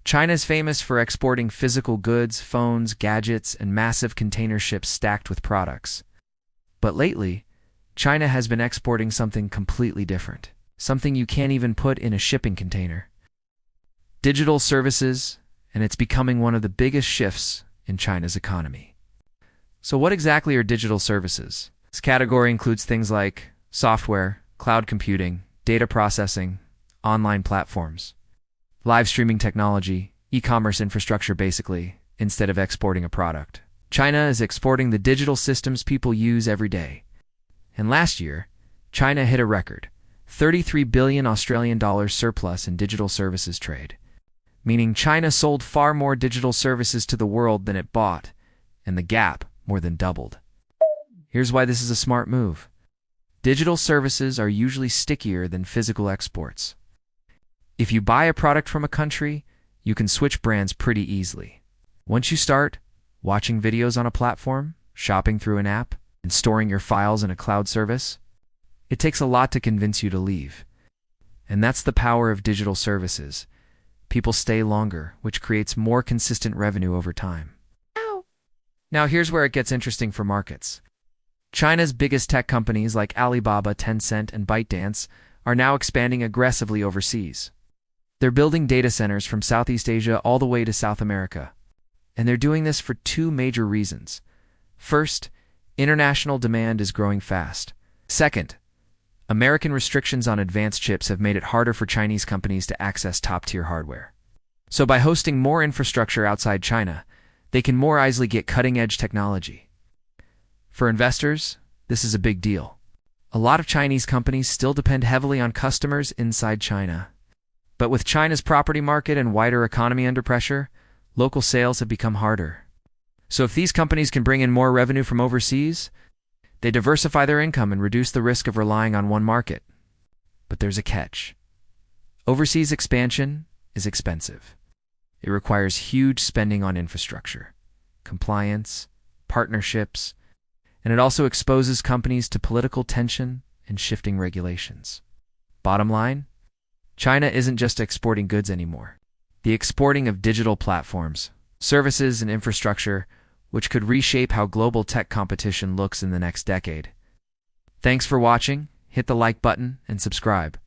China is famous for exporting physical goods, phones, gadgets, and massive container ships stacked with products. But lately, China has been exporting something completely different, something you can't even put in a shipping container. Digital services, and it's becoming one of the biggest shifts in China's economy. So what exactly are digital services? This category includes things like software, cloud computing, data processing, online platforms, live streaming technology, e-commerce infrastructure basically, instead of exporting a product. China is exporting the digital systems people use every day. And last year, China hit a record, 33 billion Australian dollars surplus in digital services trade, meaning China sold far more digital services to the world than it bought, and the gap more than doubled. Here's why this is a smart move. Digital services are usually stickier than physical exports. If you buy a product from a country, you can switch brands pretty easily. Once you start watching videos on a platform, shopping through an app, and storing your files in a cloud service, it takes a lot to convince you to leave. And that's the power of digital services. People stay longer, which creates more consistent revenue over time. Now here's where it gets interesting for markets. China's biggest tech companies like Alibaba, Tencent, and ByteDance are now expanding aggressively overseas. They're building data centers from Southeast Asia all the way to South America. And they're doing this for two major reasons. First, international demand is growing fast. Second, American restrictions on advanced chips have made it harder for Chinese companies to access top-tier hardware. So by hosting more infrastructure outside China, they can more easily get cutting-edge technology. For investors, this is a big deal. A lot of Chinese companies still depend heavily on customers inside China. But with China's property market and wider economy under pressure, local sales have become harder. So if these companies can bring in more revenue from overseas, they diversify their income and reduce the risk of relying on one market. But there's a catch. Overseas expansion is expensive. It requires huge spending on infrastructure, compliance, partnerships, and it also exposes companies to political tension and shifting regulations. Bottom line, China isn't just exporting goods anymore. The exporting of digital platforms, services, and infrastructure, which could reshape how global tech competition looks in the next decade. Thanks for watching. Hit the like button and subscribe.